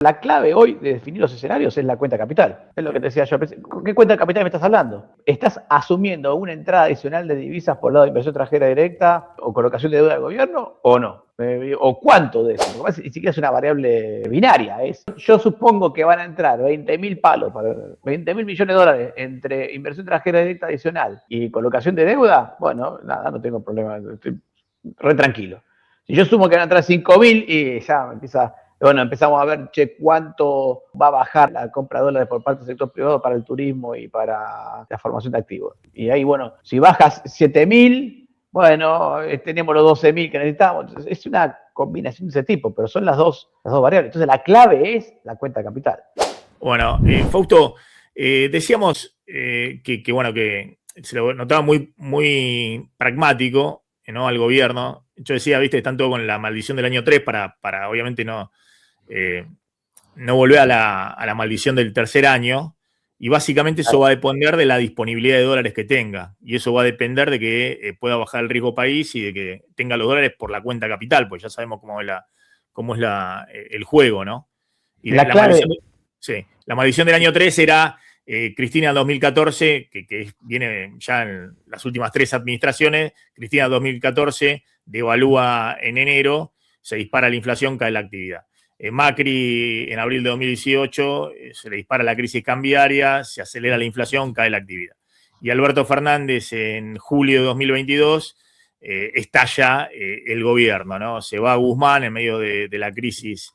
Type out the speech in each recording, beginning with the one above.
La clave hoy de definir los escenarios es la cuenta capital. Es lo que te decía yo. ¿Con qué cuenta capital me estás hablando? ¿Estás asumiendo una entrada adicional de divisas por el lado de inversión extranjera directa o colocación de deuda del gobierno o no? ¿O cuánto de eso? Porque ni siquiera es una variable binaria. Yo supongo que van a entrar 20.000 palos, 20.000 millones de dólares entre inversión extranjera directa adicional y colocación de deuda. Bueno, nada, no tengo problema. Estoy re tranquilo. Si yo sumo que van a entrar 5.000 y ya empezamos a ver, cuánto va a bajar la compra de dólares por parte del sector privado para el turismo y para la formación de activos. Y ahí, si bajas 7.000, tenemos los 12.000 que necesitamos. Entonces, es una combinación de ese tipo, pero son las dos variables. Entonces, la clave es la cuenta capital. Bueno, Fausto, decíamos que se lo notaba muy, muy pragmático, ¿no?, al gobierno. Yo decía, viste, están todo con la maldición del año 3 para obviamente no volver a la maldición del tercer año, y básicamente eso va a depender de la disponibilidad de dólares que tenga, y eso va a depender de que pueda bajar el riesgo país y de que tenga los dólares por la cuenta capital, pues ya sabemos cómo es el juego, ¿no? Y la maldición del año 3 era Cristina 2014, que viene ya en las últimas 3 administraciones. Cristina 2014 devalúa en enero, se dispara la inflación, cae la actividad. Macri en abril de 2018 se le dispara la crisis cambiaria, se acelera la inflación, cae la actividad. Y Alberto Fernández en julio de 2022 estalla el gobierno, ¿no? Se va a Guzmán en medio de la crisis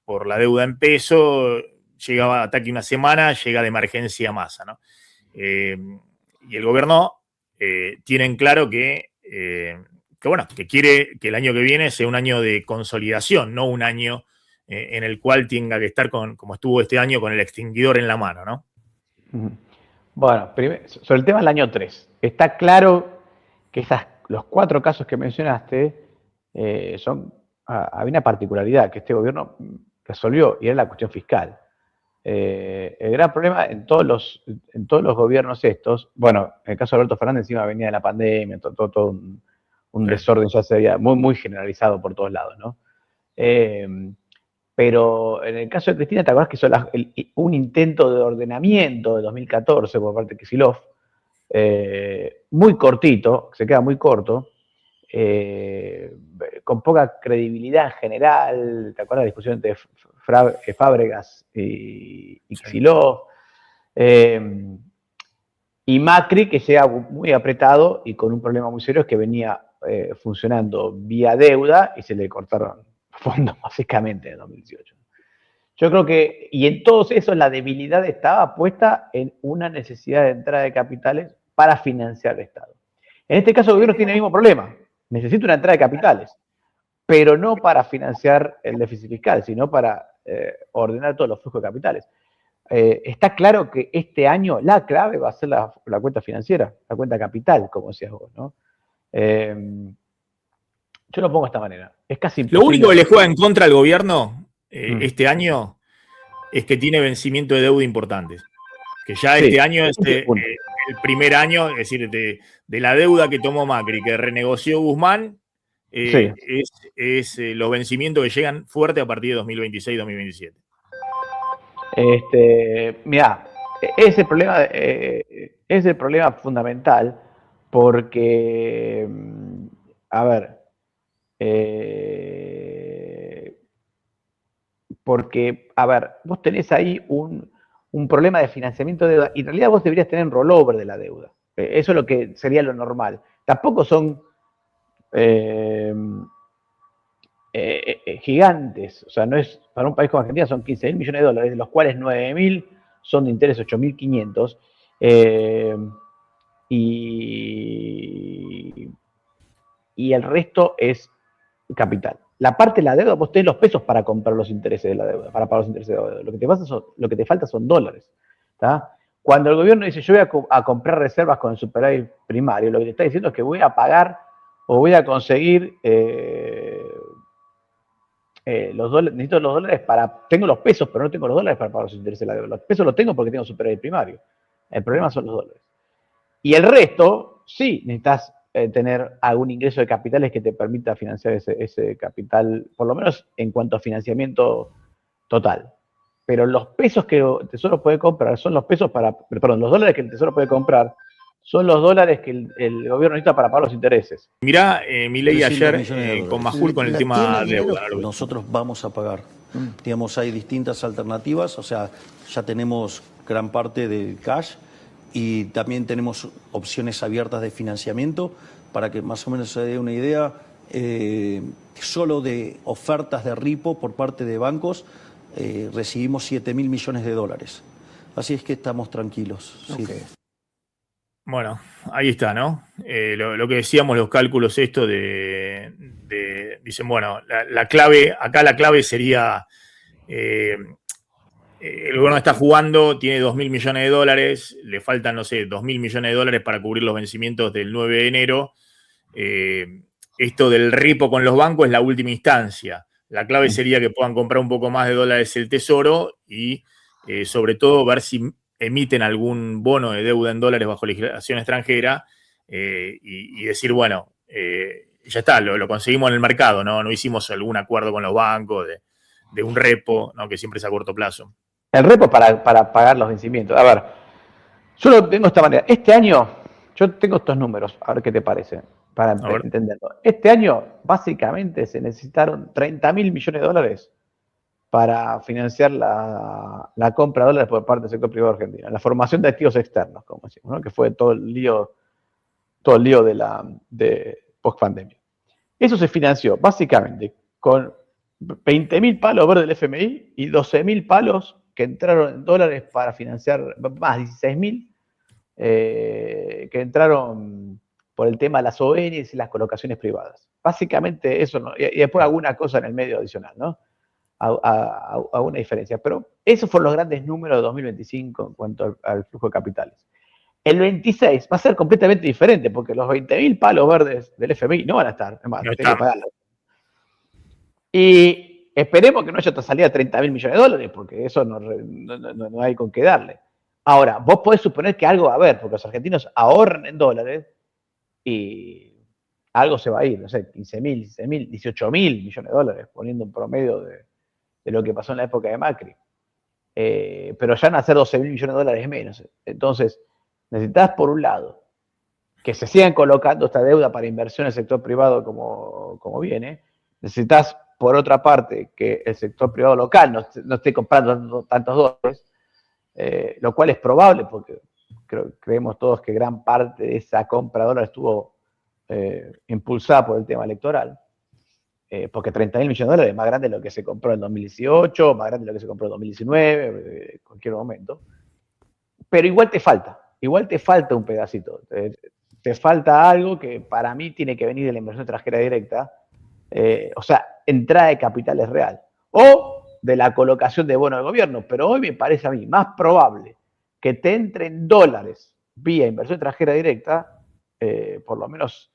por la deuda en peso, llegaba ataque una semana, llega de emergencia Massa, ¿no? Y el gobierno tiene en claro que quiere que el año que viene sea un año de consolidación, no un año en el cual tenga que estar como estuvo este año, con el extinguidor en la mano, ¿no? Bueno, sobre el tema del año 3, está claro que los 4 casos que mencionaste había una particularidad que este gobierno resolvió, y era la cuestión fiscal. El gran problema en todos los gobiernos estos, en el caso de Alberto Fernández encima venía de la pandemia, todo un desorden ya se veía muy, muy generalizado por todos lados, ¿no? Pero en el caso de Cristina, ¿te acordás que hizo un intento de ordenamiento de 2014 por parte de Kicillof? Muy cortito, se queda muy corto, con poca credibilidad en general. ¿Te acuerdas de la discusión entre Fábregas y Kicillof? Y Macri, que llega muy apretado y con un problema muy serio, es que venía funcionando vía deuda y se le cortaron fondos básicamente en 2018. Yo creo que, y en todos esos, la debilidad estaba puesta en una necesidad de entrada de capitales para financiar el Estado. En este caso, el gobierno tiene el mismo problema. Necesita una entrada de capitales, pero no para financiar el déficit fiscal, sino para ordenar todos los flujos de capitales. Está claro que este año la clave va a ser la cuenta financiera, la cuenta capital, como decías vos, ¿no? Yo lo pongo de esta manera. Es casi imposible. Lo único que le juega en contra al gobierno este año es que tiene vencimiento de deuda importantes. Que ya este año es el primer año, es decir, de la deuda que tomó Macri, que renegoció Guzmán, es los vencimientos que llegan fuerte a partir de 2026-2027. Mirá, es el problema fundamental, porque, a ver, vos tenés ahí un problema de financiamiento de deuda, y en realidad vos deberías tener un rollover de la deuda. Eso es lo que sería lo normal. Tampoco son gigantes, o sea, no es, para un país como Argentina son 15.000 millones de dólares, de los cuales 9.000 son de interés, 8.500, y el resto es capital. La parte de la deuda, vos tenés los pesos para comprar los intereses de la deuda, para pagar los intereses de la deuda. Lo que te falta son dólares. ¿Tá? Cuando el gobierno dice, yo voy a comprar reservas con el superávit primario, lo que te está diciendo es que voy a pagar o voy a conseguir los dólares, necesito los dólares tengo los pesos, pero no tengo los dólares para pagar los intereses de la deuda. Los pesos los tengo porque tengo superávit primario. El problema son los dólares. Y el resto, sí, necesitas tener algún ingreso de capitales que te permita financiar ese capital, por lo menos en cuanto a financiamiento total. Pero los pesos que el Tesoro puede comprar son los pesos los dólares que el Tesoro puede comprar son los dólares que el gobierno necesita para pagar los intereses. Mirá, Milei ayer con Majul con el tema deuda. Nosotros vamos a pagar. Digamos, hay distintas alternativas, o sea, ya tenemos gran parte del cash y también tenemos opciones abiertas de financiamiento para que más o menos se dé una idea. Solo de ofertas de repo por parte de bancos recibimos $7.000 millones. Así es que estamos tranquilos. Okay. Sí. Bueno, ahí está, ¿no? Lo que decíamos, los cálculos dicen, bueno, la clave sería, el gobierno está jugando, tiene $2.000 millones, le faltan, no sé, $2.000 millones para cubrir los vencimientos del 9 de enero. Esto del repo con los bancos es la última instancia. La clave sería que puedan comprar un poco más de dólares el Tesoro y, sobre todo, ver si emiten algún bono de deuda en dólares bajo legislación extranjera y decir, bueno, ya está, lo conseguimos en el mercado, ¿no? No hicimos algún acuerdo con los bancos de un repo, ¿no? Que siempre es a corto plazo. El repo es para pagar los vencimientos. A ver, yo lo tengo de esta manera. Este año, yo tengo estos números, a ver qué te parece, para entenderlo. Este año, básicamente, se necesitaron $30.000 millones para financiar la compra de dólares por parte del sector privado argentino, la formación de activos externos, como decimos, ¿no? Que fue todo el lío de post-pandemia. Eso se financió básicamente con 20.000 palos verdes del FMI y 12.000 palos que entraron en dólares para financiar, más 16.000 que entraron por el tema de las ONs y las colocaciones privadas. Básicamente eso, ¿no? Y después alguna cosa en el medio adicional, ¿no? A una diferencia. Pero esos fueron los grandes números de 2025 en cuanto al flujo de capitales. El 26 va a ser completamente diferente porque los 20.000 palos verdes del FMI no van a estar. Es más, no tienen que pagarlo. Y esperemos que no haya otra salida de $30.000 millones porque eso no hay con qué darle. Ahora, vos podés suponer que algo va a haber porque los argentinos ahorran en dólares y algo se va a ir, no sé, 15.000, 16.000, 18.000 millones de dólares, poniendo un promedio de lo que pasó en la época de Macri. Pero ya van a ser 12.000 millones de dólares menos. Entonces, necesitas, por un lado, que se sigan colocando esta deuda para inversión en el sector privado como viene. Necesitas, por otra parte, que el sector privado local no esté comprando tantos dólares, lo cual es probable porque creemos todos que gran parte de esa compra de dólares estuvo impulsada por el tema electoral. Porque $30.000 millones de dólares es más grande de lo que se compró en 2018, más grande de lo que se compró en 2019, en cualquier momento. Pero igual te falta un pedacito. Te falta algo que para mí tiene que venir de la inversión extranjera directa, o sea, entrada de capitales real, o de la colocación de bonos del gobierno. Pero hoy me parece a mí más probable que te entren dólares vía inversión extranjera directa, por lo menos,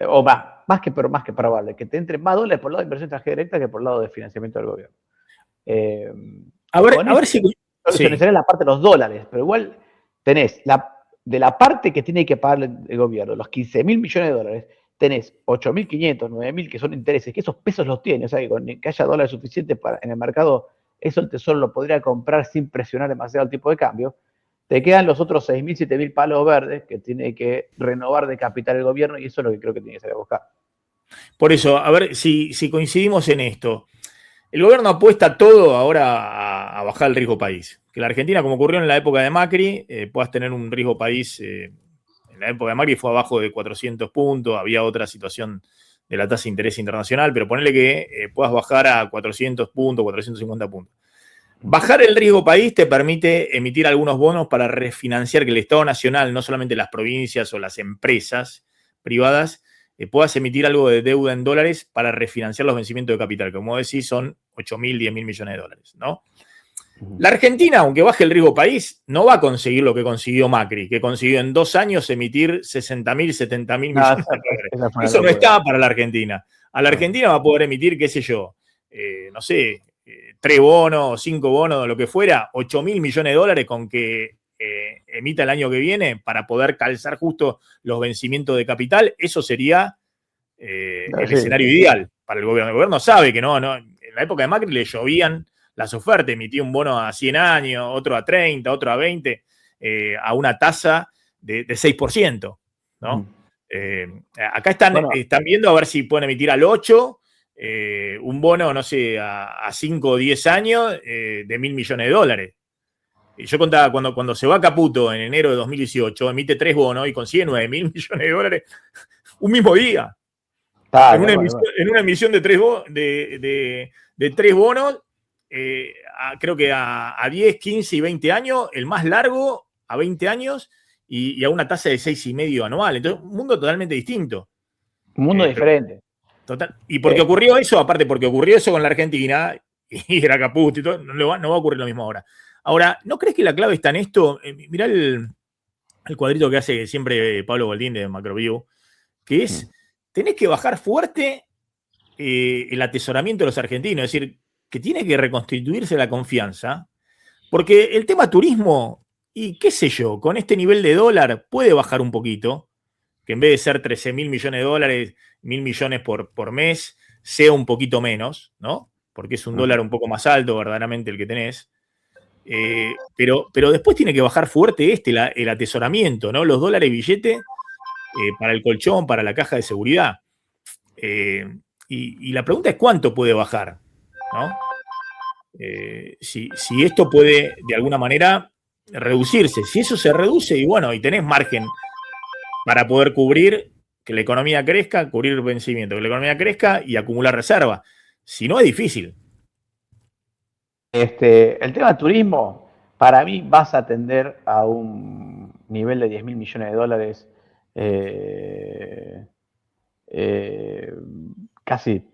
o más que probable, que te entren más dólares por el lado de inversión extranjera directa que por el lado de financiamiento del gobierno. A ver si... Solucionaría la parte de los dólares, pero igual tenés de la parte que tiene que pagar el gobierno, los 15.000 millones de dólares, tenés 8.500, 9.000 que son intereses, que esos pesos los tiene, o sea, que haya dólares suficientes en el mercado, eso el Tesoro lo podría comprar sin presionar demasiado el tipo de cambio. Te quedan los otros 6.000, 7.000 palos verdes que tiene que renovar de capital el gobierno y eso es lo que creo que tiene que salir a buscar. Por eso, a ver si coincidimos en esto. El gobierno apuesta todo ahora a bajar el riesgo país. Que la Argentina, como ocurrió en la época de Macri, puedas tener un riesgo país. En la época de Macri fue abajo de 400 puntos, había otra situación de la tasa de interés internacional, pero ponele que puedas bajar a 400 puntos, 450 puntos. Bajar el riesgo país te permite emitir algunos bonos para refinanciar que el Estado Nacional, no solamente las provincias o las empresas privadas, puedas emitir algo de deuda en dólares para refinanciar los vencimientos de capital. Como decís, son 8.000, 10.000 millones de dólares, ¿no? La Argentina, aunque baje el riesgo país, no va a conseguir lo que consiguió Macri, que consiguió en 2 años emitir 60.000, 70.000 millones de dólares. Eso no está para la Argentina. A la Argentina va a poder emitir, qué sé yo, no sé, 3 bonos, 5 bonos, lo que fuera, 8.000 millones de dólares con que emita el año que viene para poder calzar justo los vencimientos de capital. Eso sería el escenario ideal para el gobierno. El gobierno sabe que no, en la época de Macri le llovían las ofertas, emitía un bono a 100 años, otro a 30, otro a 20, a una tasa de 6%, ¿no? Acá están viendo a ver si pueden emitir al 8, un bono, no sé, a 5 o 10 años de $1.000 millones. Y yo contaba, cuando se va Caputo en enero de 2018, emite 3 bonos y consigue $9.000 millones un mismo día. En una emisión de 3 bonos, creo que a 10, 15 y 20 años, el más largo a 20 años y a una tasa de 6,5 anual. Entonces, un mundo totalmente distinto. Un mundo diferente. Total. Y porque ocurrió eso, aparte porque ocurrió eso con la Argentina, y era Caputo y todo, no va a ocurrir lo mismo ahora. Ahora, ¿no crees que la clave está en esto? Mirá el cuadrito que hace siempre Pablo Goldín de Macroview, que es, tenés que bajar fuerte el atesoramiento de los argentinos, es decir, que tiene que reconstituirse la confianza, porque el tema turismo, y qué sé yo, con este nivel de dólar puede bajar un poquito, que en vez de ser $13.000 millones, 1.000 millones por mes, sea un poquito menos, ¿no? Porque es un dólar un poco más alto verdaderamente el que tenés. Pero después tiene que bajar fuerte el atesoramiento, ¿no? Los dólares billete para el colchón, para la caja de seguridad. Y la pregunta es cuánto puede bajar, ¿no? Si esto puede de alguna manera reducirse. Si eso se reduce y bueno, y tenés margen para poder cubrir que la economía crezca, cubrir el vencimiento, que la economía crezca y acumular reserva. Si no, es difícil. El tema del turismo, para mí, vas a tender a un nivel de $10.000 millones casi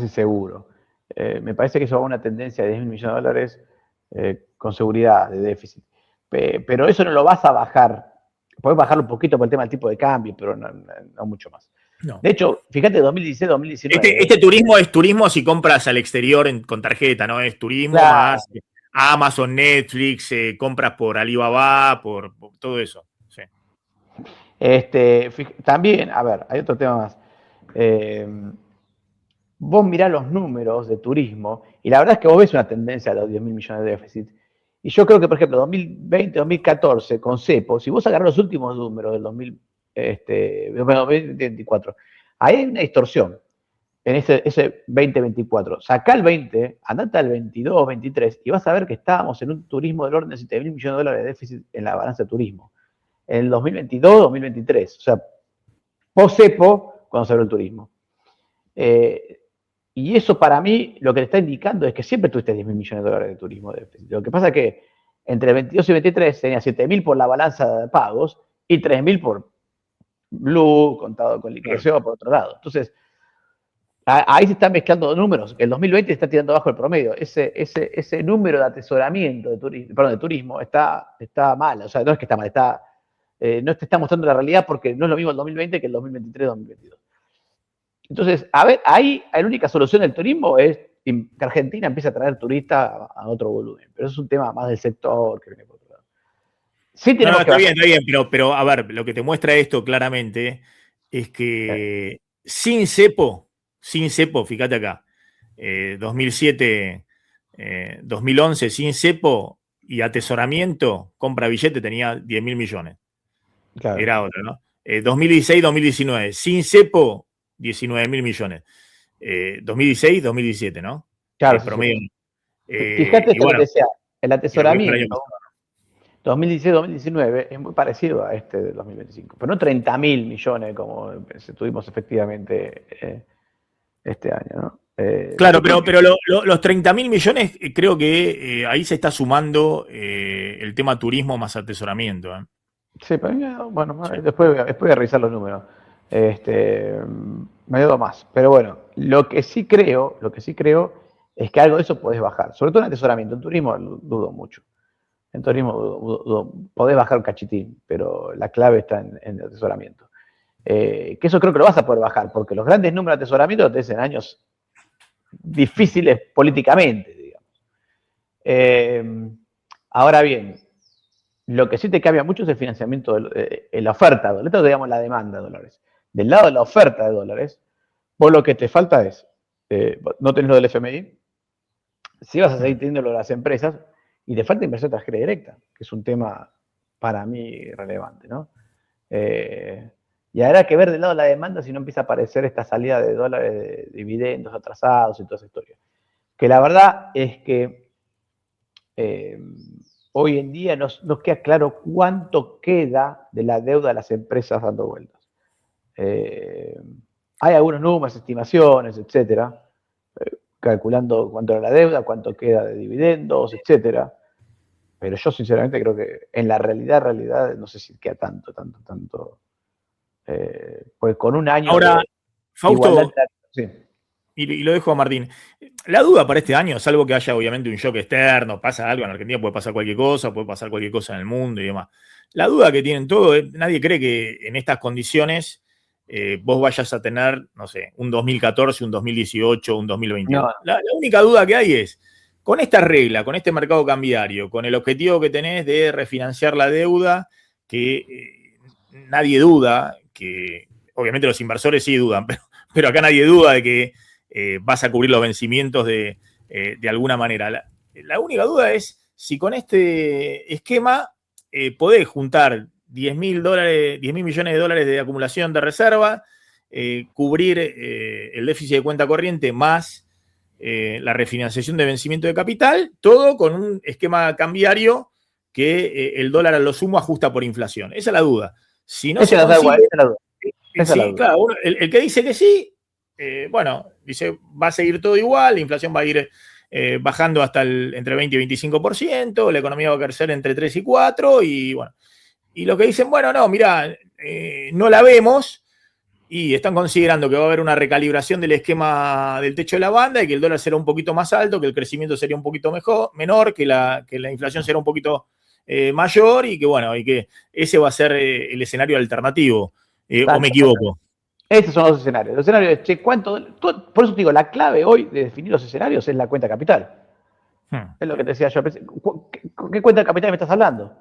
seguro. Me parece que eso va a una tendencia de $10.000 millones con seguridad de déficit. Pero eso no lo vas a bajar. Podés bajarlo un poquito por el tema del tipo de cambio, pero no mucho más. No. De hecho, fíjate, 2016, 2019. Este turismo es turismo si compras al exterior con tarjeta, ¿no? Es turismo más Amazon, Netflix, compras por Alibaba, por todo eso. Sí. También, a ver, hay otro tema más. Vos mirás los números de turismo y la verdad es que vos ves una tendencia a los $10.000 millones de déficit. Y yo creo que, por ejemplo, 2020, 2014, con CEPO, si vos agarrás los últimos números del 2024, ahí hay una distorsión en ese 2024. Sacá el 20, andate al 22, 23 y vas a ver que estábamos en un turismo del orden de $7.000 millones de déficit en la balanza de turismo. En el 2022, 2023. O sea, post CEPO, cuando se abrió el turismo. Y eso para mí lo que le está indicando es que siempre tuviste $10.000 millones de turismo de déficit. Lo que pasa es que entre 22 y 23 tenía 7.000 por la balanza de pagos y 3.000 por Blue, contado con liquidación por otro lado. Entonces, ahí se están mezclando números. El 2020 está tirando abajo el promedio. Ese número de atesoramiento de turismo está mal. O sea, no es que está mal, no te está mostrando la realidad porque no es lo mismo el 2020 que el 2023-2022. Entonces, a ver, ahí la única solución del turismo es que Argentina empiece a traer turistas a otro volumen. Pero eso es un tema más del sector que viene por otro lado. Sí tenemos está bien, pero a ver, lo que te muestra esto claramente es que sin cepo, fíjate acá, 2007, 2011, sin cepo y atesoramiento, compra billete tenía 10.000 millones. Claro. Era otro, ¿no? 2016, 2019, sin cepo, 19.000 millones. 2016, 2017, ¿no? Claro. Promedio. Fíjate que bueno, decía, el atesoramiento 2016-2019 es muy parecido a este de 2025, pero no 30.000 millones como tuvimos efectivamente este año, ¿no? Claro, pero los 30.000 millones creo que ahí se está sumando el tema turismo más atesoramiento. Sí, pero bueno, sí. Después voy a revisar los números. Me ayudo más. Pero bueno, lo que sí creo es que algo de eso podés bajar. Sobre todo en atesoramiento. En turismo dudo mucho. En turismo podés bajar un cachitín, pero la clave está en el atesoramiento. Que eso creo que lo vas a poder bajar, porque los grandes números de atesoramiento te hacen años difíciles políticamente, digamos. Ahora bien, lo que sí te cambia mucho es el financiamiento, la oferta de dólares, digamos la demanda de dólares. Del lado de la oferta de dólares, vos lo que te falta es, no tenés lo del FMI, si vas a seguir teniendo las empresas y te falta inversión extranjera directa, que es un tema para mí relevante, ¿no? Y habrá que ver del lado de la demanda si no empieza a aparecer esta salida de dólares de dividendos atrasados y toda esa historia. Que la verdad es que hoy en día nos queda claro cuánto queda de la deuda de las empresas dando vueltas. Hay algunos números, estimaciones, etcétera, calculando cuánto era la deuda, cuánto queda de dividendos, etcétera. Pero yo sinceramente creo que en la realidad, no sé si queda tanto. Pues con un año Ahora, de Fausto, igualdad. Sí. y lo dejo a Martín. La duda para este año, salvo que haya obviamente un shock externo, pasa algo en Argentina, puede pasar cualquier cosa en el mundo y demás. La duda que tienen todos, nadie cree que en estas condiciones vos vayas a tener, no sé, un 2014, un 2018, un 2021. No. La única duda que hay es, con esta regla, con este mercado cambiario, con el objetivo que tenés de refinanciar la deuda, que nadie duda, que obviamente los inversores sí dudan, pero acá nadie duda de que vas a cubrir los vencimientos de alguna manera. La única duda es si con este esquema podés juntar 10 mil millones de dólares de acumulación de reserva, cubrir el déficit de cuenta corriente más la refinanciación de vencimiento de capital, todo con un esquema cambiario que el dólar a lo sumo ajusta por inflación. Esa es la duda. Si no se consigue, esa es la duda. Esa es la duda. claro, el que dice que sí, bueno, dice, va a seguir todo igual, la inflación va a ir bajando hasta entre 20 y 25%, la economía va a crecer entre 3 y 4, y bueno. Y los que dicen, bueno, no, mirá, no la vemos, y están considerando que va a haber una recalibración del esquema del techo de la banda y que el dólar será un poquito más alto, que el crecimiento sería un poquito menor, que la inflación será un poquito mayor, y que bueno, y que ese va a ser el escenario alternativo. ¿O me equivoco? Estos son los escenarios. Los escenarios es, che, ¿cuánto? Por eso te digo, la clave hoy de definir los escenarios es la cuenta capital. Es lo que te decía yo. ¿Qué cuenta de capital me estás hablando?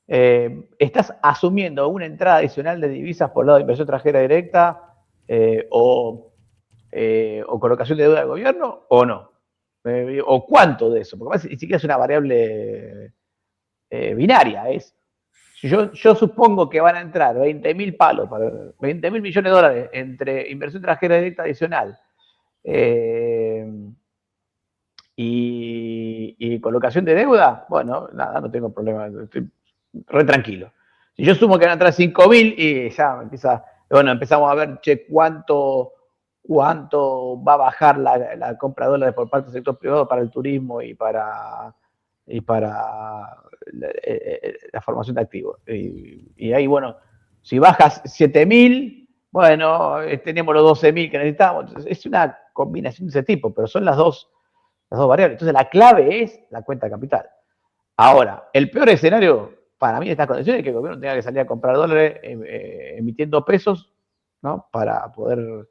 ¿Estás asumiendo una entrada adicional de divisas por el lado de inversión extranjera directa o colocación de deuda del gobierno o no? ¿O cuánto de eso? Porque ni siquiera es una variable binaria. Yo supongo que van a entrar 20.000 palos, 20.000 millones de dólares entre inversión extranjera directa adicional y colocación de deuda. Bueno, nada, no tengo problema. Estoy re tranquilo. Si yo sumo que van a entrar 5.000 y ya empezamos a ver, che, cuánto va a bajar la compra de dólares por parte del sector privado para el turismo y para la formación de activos. Y ahí, bueno, si bajas 7.000, bueno, tenemos los 12.000 que necesitamos. Entonces, es una combinación de ese tipo, pero son las dos variables. Entonces, la clave es la cuenta capital. Ahora, el peor escenario para mí en estas condiciones es que el gobierno tenga que salir a comprar dólares emitiendo pesos, ¿no? Para poder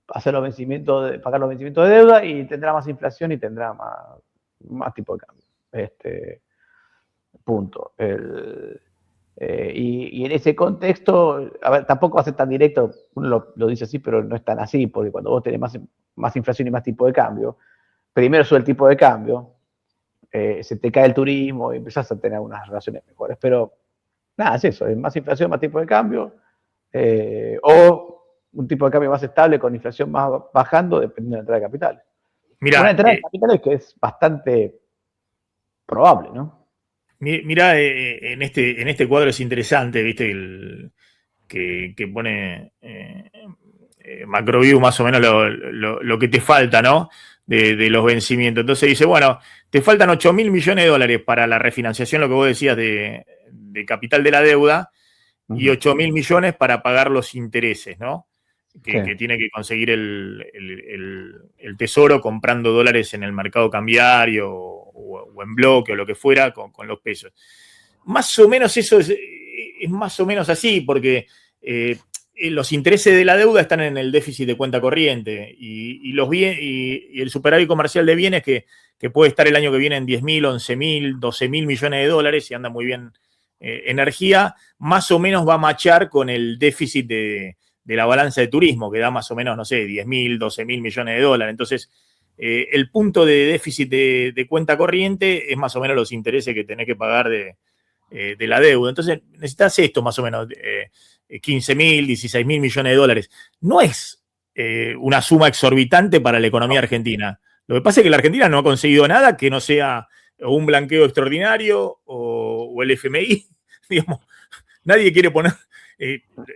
hacer los vencimientos, pagar los vencimientos de deuda, y tendrá más inflación y tendrá más tipo de cambio. Punto. Y en ese contexto, a ver, tampoco va a ser tan directo, uno lo dice así, pero no es tan así, porque cuando vos tenés más inflación y más tipo de cambio, primero sube el tipo de cambio, se te cae el turismo y empezás a tener unas relaciones mejores. Pero nada, es eso, es más inflación, más tipo de cambio, o un tipo de cambio más estable con inflación más bajando, dependiendo de la entrada de capitales. Mirá, una entrada de capitales que es bastante probable, ¿no? Mirá, en este cuadro es interesante, viste, que pone Macroview más o menos lo que te falta, ¿no? De los vencimientos. Entonces dice, bueno, te faltan 8.000 millones de dólares para la refinanciación, lo que vos decías de capital de la deuda, y 8.000 millones para pagar los intereses, ¿no? Que tiene que conseguir el Tesoro comprando dólares en el mercado cambiario o en bloque o lo que fuera con los pesos. Más o menos eso es más o menos así, porque los intereses de la deuda están en el déficit de cuenta corriente y el superávit comercial de bienes que puede estar el año que viene en 10.000, 11.000, 12.000 millones de dólares, y anda muy bien energía, más o menos va a machar con el déficit de la balanza de turismo, que da más o menos, no sé, 10.000, 12.000 millones de dólares. Entonces, el punto de déficit de cuenta corriente es más o menos los intereses que tenés que pagar de la deuda. Entonces necesitas esto más o menos, 15.000, 16.000 millones de dólares. No es una suma exorbitante para la economía argentina. Lo que pasa es que la Argentina no ha conseguido nada que no sea o un blanqueo extraordinario o el FMI. Digamos, nadie quiere poner...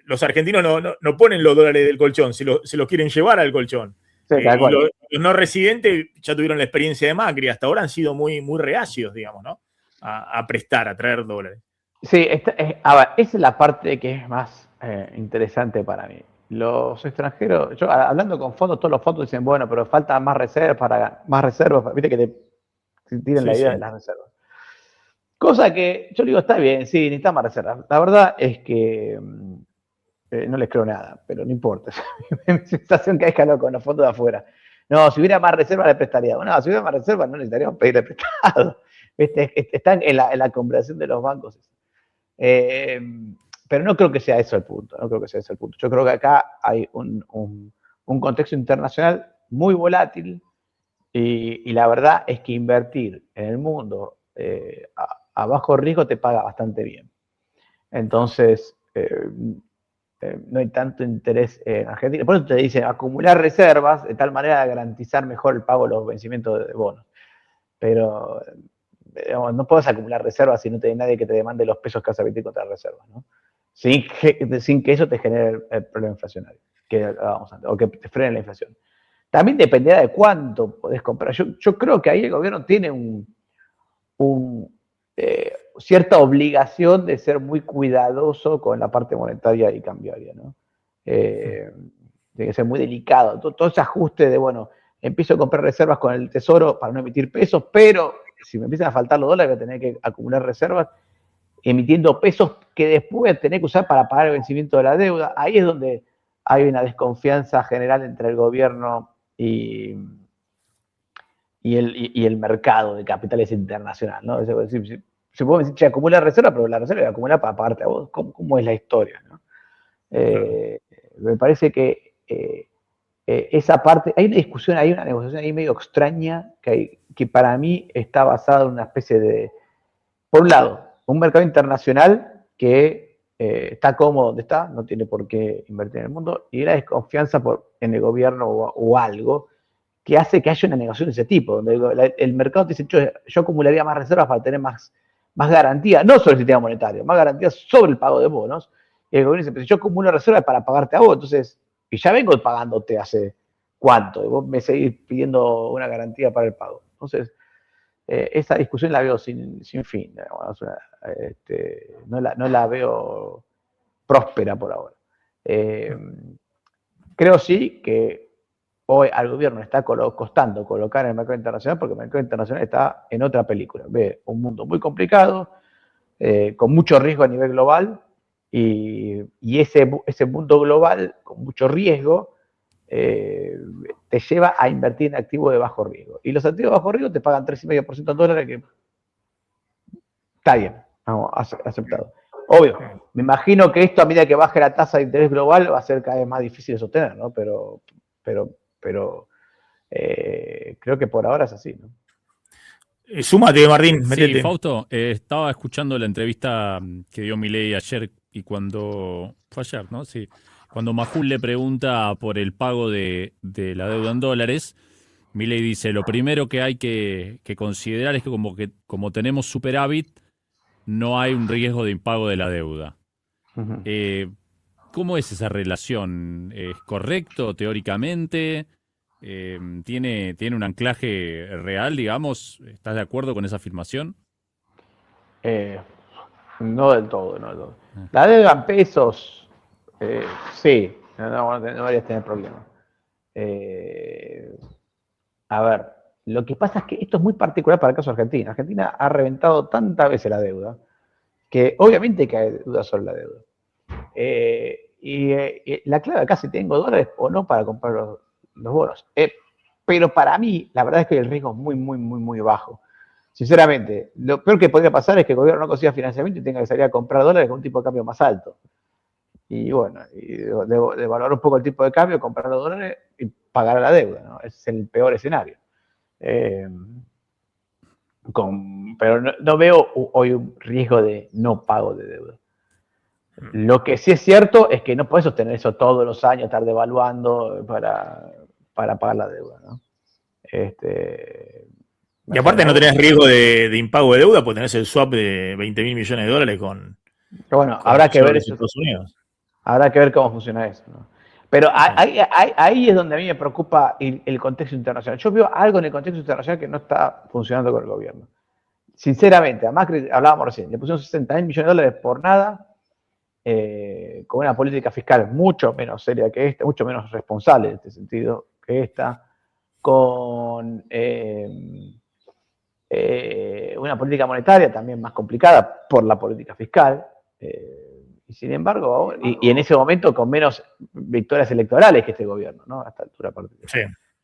los argentinos no ponen los dólares del colchón, se los quieren llevar al colchón. Sí, Y los no residentes ya tuvieron la experiencia de Macri, hasta ahora han sido muy, muy reacios, digamos, ¿no? A prestar, a traer dólares. Sí, a ver, esa es la parte que es más interesante para mí. Los extranjeros, yo hablando con fondos, todos los fondos dicen, bueno, pero falta más reservas, viste que te tiran la idea de las reservas. Cosa que yo digo, está bien, sí, necesitan más reservas. La verdad es que no les creo nada, pero no importa. Mi sensación que hay calor con los fondos de afuera. No, si hubiera más reservas le prestaría. Bueno, si hubiera más reservas no necesitaríamos pedirle prestado. Están en la conversación de los bancos. Pero no creo que sea eso el punto. No creo que sea eso el punto. Yo creo que acá hay un contexto internacional muy volátil y la verdad es que invertir en el mundo a bajo riesgo te paga bastante bien. Entonces, no hay tanto interés en Argentina. Por eso te dicen acumular reservas de tal manera de garantizar mejor el pago de los vencimientos de bonos. Pero digamos, no puedes acumular reservas si no tenés nadie que te demande los pesos que vas a emitir contra las reservas, ¿no? Sin que eso te genere el problema inflacionario, o que te frene la inflación. También dependerá de cuánto podés comprar. Yo creo que ahí el gobierno tiene cierta obligación de ser muy cuidadoso con la parte monetaria y cambiaria, ¿no? Tiene que ser muy delicado. Todo ese ajuste de, bueno, empiezo a comprar reservas con el tesoro para no emitir pesos, pero si me empiezan a faltar los dólares voy a tener que acumular reservas emitiendo pesos que después voy a tener que usar para pagar el vencimiento de la deuda. Ahí es donde hay una desconfianza general entre el gobierno y el mercado de capitales internacional, ¿no? Se puede decir, che, acumula reserva, pero la reserva la acumula para pagarte a vos. ¿Cómo es la historia, ¿no? Me parece que esa parte, hay una discusión, hay una negociación ahí medio extraña que para mí está basada en una especie de, por un lado, un mercado internacional que está cómodo donde está, no tiene por qué invertir en el mundo, y la desconfianza en el gobierno o algo que hace que haya una negociación de ese tipo, donde el mercado te dice, yo acumularía más reservas para tener más garantía, no sobre el sistema monetario, más garantía sobre el pago de bonos, y el gobierno dice, pero yo acumulo reservas para pagarte a vos, entonces, y ya vengo pagándote hace cuánto, y vos me seguís pidiendo una garantía para el pago. Entonces, esa discusión la veo sin fin, no la veo próspera por ahora. Creo sí que hoy al gobierno está costando colocar en el mercado internacional porque el mercado internacional está en otra película. Ve un mundo muy complicado, con mucho riesgo a nivel global, y ese mundo global con mucho riesgo te lleva a invertir en activos de bajo riesgo. Y los activos de bajo riesgo te pagan 3,5% en dólares, que está bien, vamos, aceptado. Obvio, me imagino que esto a medida que baje la tasa de interés global va a ser cada vez más difícil de sostener, ¿no? Pero creo que por ahora es así, ¿no? Súmate, Martín, métete. Sí, Fausto, estaba escuchando la entrevista que dio Milei ayer y fue ayer, ¿no? Sí. Cuando Majul le pregunta por el pago de la deuda en dólares, Milei dice, lo primero que hay que considerar es que como tenemos superávit, no hay un riesgo de impago de la deuda. Uh-huh. ¿Cómo es esa relación? ¿Es correcto teóricamente? ¿Tiene un anclaje real, digamos? ¿Estás de acuerdo con esa afirmación? No del todo, no del todo. La deuda en pesos, sí, no deberías tener problemas. A ver, lo que pasa es que esto es muy particular para el caso de Argentina. Argentina ha reventado tantas veces la deuda que obviamente que hay dudas sobre la deuda. Y la clave acá si tengo dólares o no para comprar los bonos. Pero para mí, la verdad es que el riesgo es muy, muy, muy, muy bajo. Sinceramente, lo peor que podría pasar es que el gobierno no consiga financiamiento y tenga que salir a comprar dólares con un tipo de cambio más alto. Y bueno, de valorar un poco el tipo de cambio, comprar los dólares y pagar la deuda, ¿no? Ese es el peor escenario. Pero no veo hoy un riesgo de no pago de deuda. Lo que sí es cierto es que no puedes sostener eso todos los años, estar devaluando para pagar la deuda, ¿no? Y aparte no tenés riesgo de impago de deuda, porque tenés el swap de 20.000 millones de dólares con habrá que ver eso. Estados Unidos. Habrá que ver cómo funciona eso, ¿no? Pero ahí es donde a mí me preocupa el contexto internacional. Yo veo algo en el contexto internacional que no está funcionando con el gobierno. Sinceramente, a Macri, hablábamos recién, le pusieron 60.000 millones de dólares por nada, con una política fiscal mucho menos seria que esta, mucho menos responsable en este sentido que esta, con una política monetaria también más complicada por la política fiscal, y sin embargo, y en ese momento con menos victorias electorales que este gobierno, ¿no? A esta altura particular. Sí.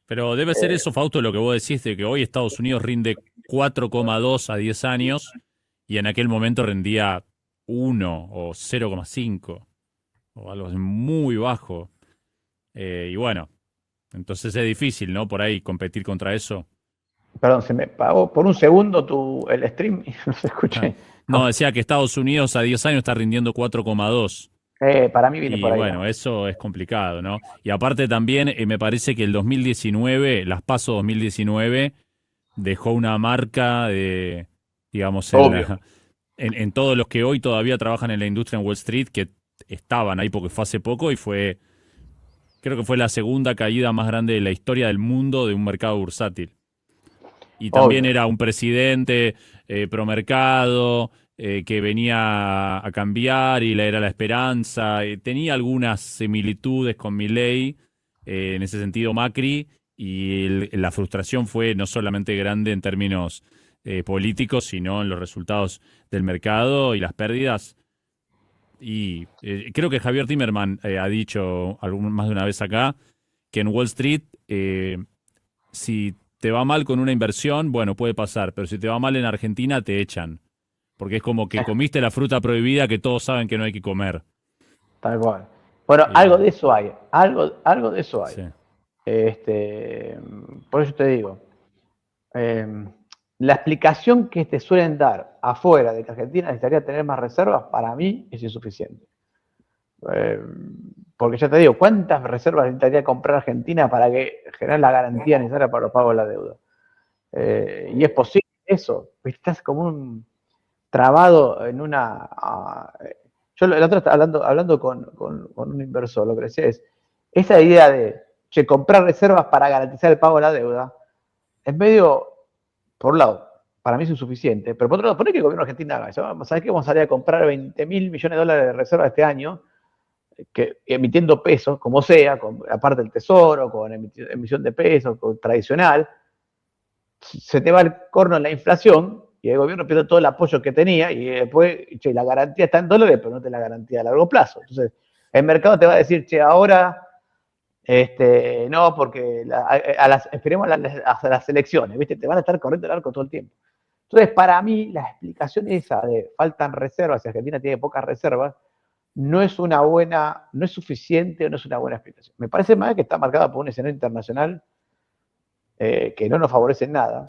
Pero debe ser eso, Fausto, lo que vos decís, de que hoy Estados Unidos rinde 4,2 a 10 años y en aquel momento rendía 1 o 0,5 o algo muy bajo. Y bueno, entonces es difícil, ¿no? Por ahí competir contra eso. Perdón, se me pagó por un segundo el stream y no se escuché. No, decía que Estados Unidos a 10 años está rindiendo 4,2. Para mí viene por ahí. Bueno, eso es complicado, ¿no? Y aparte también me parece que el 2019, las PASO 2019, dejó una marca de, digamos, en todos los que hoy todavía trabajan en la industria en Wall Street, que estaban ahí porque fue hace poco y creo que fue la segunda caída más grande de la historia del mundo de un mercado bursátil. Y también era un presidente promercado, que venía a cambiar y era la esperanza. Tenía algunas similitudes con Milei, en ese sentido Macri, y la frustración fue no solamente grande en términos políticos, sino en los resultados del mercado y las pérdidas. Y creo que Javier Timerman ha dicho más de una vez acá que en Wall Street, si te va mal con una inversión, bueno, puede pasar, pero si te va mal en Argentina, te echan. Porque es como que comiste la fruta prohibida que todos saben que no hay que comer. Tal cual. Bueno, algo de eso hay. Algo de eso hay. Sí. Por eso te digo, la explicación que te suelen dar afuera de que Argentina necesitaría tener más reservas, para mí es insuficiente. Porque ya te digo, ¿cuántas reservas necesitaría comprar Argentina para que generar la garantía necesaria para los pagos de la deuda? Y es posible eso. Estás como un trabado en una... yo la otra estaba hablando con un inversor, lo que decía es, esa idea de comprar reservas para garantizar el pago de la deuda, es medio, por un lado, para mí es insuficiente, pero por otro lado, poner que el gobierno argentino haga eso. ¿Sabes qué? Vamos a salir a comprar 20.000 millones de dólares de reservas este año, emitiendo pesos, como sea, aparte del tesoro, con emisión de pesos, tradicional. Se te va el corno en la inflación y el gobierno pierde todo el apoyo que tenía y después, la garantía está en dólares, pero no te la garantía a largo plazo. Entonces, el mercado te va a decir, ahora, no, porque esperemos hasta las elecciones, ¿viste? Te van a estar corriendo el arco todo el tiempo. Entonces, para mí, la explicación esa de faltan reservas, y Argentina tiene pocas reservas, no es suficiente o no es una buena explicación. Me parece más que está marcada por un escenario internacional que no nos favorece en nada.